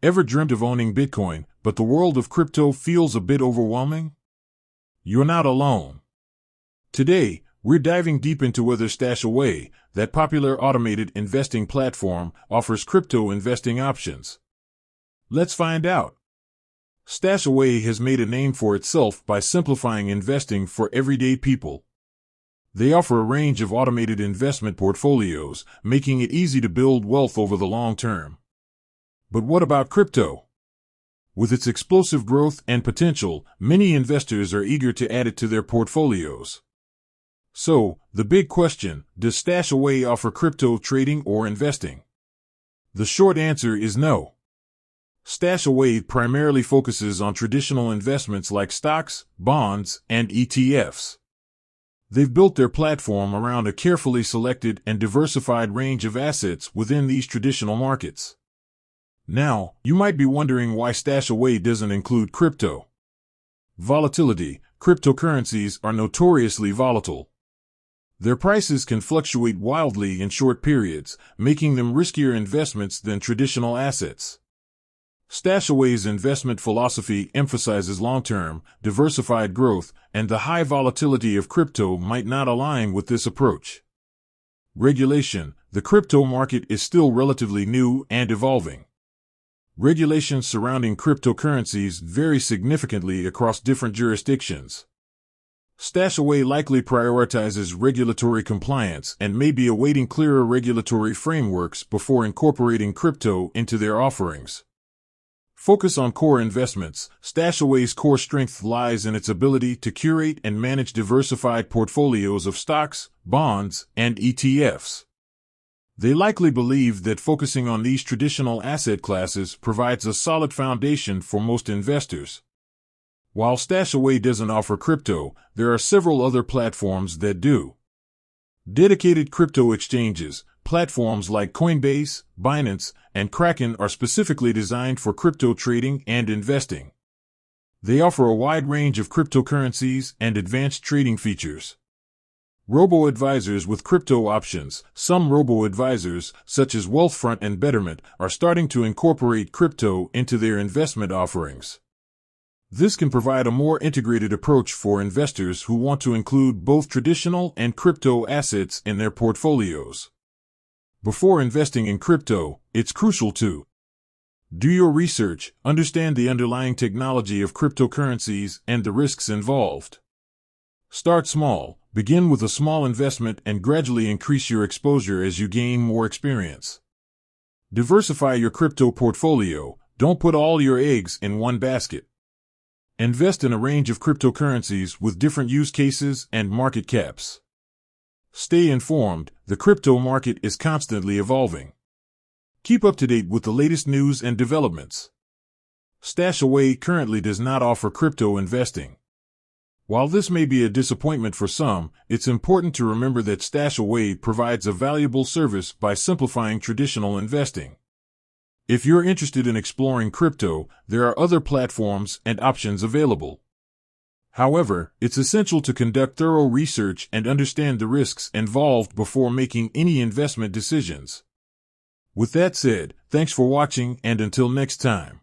Ever dreamt of owning Bitcoin, but the world of crypto feels a bit overwhelming? You're not alone. Today, we're diving deep into whether Stashaway, that popular automated investing platform, offers crypto investing options. Let's find out. Stashaway has made a name for itself by simplifying investing for everyday people. They offer a range of automated investment portfolios, making it easy to build wealth over the long term. But what about crypto? With its explosive growth and potential, many investors are eager to add it to their portfolios. So, the big question, does Stashaway offer crypto trading or investing? The short answer is no. Stashaway primarily focuses on traditional investments like stocks, bonds, and ETFs. They've built their platform around a carefully selected and diversified range of assets within these traditional markets. Now, you might be wondering why Stashaway doesn't include crypto. Volatility. Cryptocurrencies are notoriously volatile. Their prices can fluctuate wildly in short periods, making them riskier investments than traditional assets. Stashaway's investment philosophy emphasizes long-term, diversified growth, and the high volatility of crypto might not align with this approach. Regulation. The crypto market is still relatively new and evolving. Regulations surrounding cryptocurrencies vary significantly across different jurisdictions. Stashaway likely prioritizes regulatory compliance and may be awaiting clearer regulatory frameworks before incorporating crypto into their offerings. Focus on core investments. Stashaway's core strength lies in its ability to curate and manage diversified portfolios of stocks, bonds, and ETFs. They likely believe that focusing on these traditional asset classes provides a solid foundation for most investors. While Stashaway doesn't offer crypto, there are several other platforms that do. Dedicated crypto exchanges, platforms like Coinbase, Binance, and Kraken are specifically designed for crypto trading and investing. They offer a wide range of cryptocurrencies and advanced trading features. Robo-advisors with crypto options. Some robo-advisors, such as Wealthfront and Betterment, are starting to incorporate crypto into their investment offerings. This can provide a more integrated approach for investors who want to include both traditional and crypto assets in their portfolios. Before investing in crypto, it's crucial to do your research, understand the underlying technology of cryptocurrencies and the risks involved. Start small. Begin with a small investment and gradually increase your exposure as you gain more experience. Diversify your crypto portfolio. Don't put all your eggs in one basket. Invest in a range of cryptocurrencies with different use cases and market caps. Stay informed. The crypto market is constantly evolving. Keep up to date with the latest news and developments. Stashaway currently does not offer crypto investing. While this may be a disappointment for some, it's important to remember that Stashaway provides a valuable service by simplifying traditional investing. If you're interested in exploring crypto, there are other platforms and options available. However, it's essential to conduct thorough research and understand the risks involved before making any investment decisions. With that said, thanks for watching, and until next time.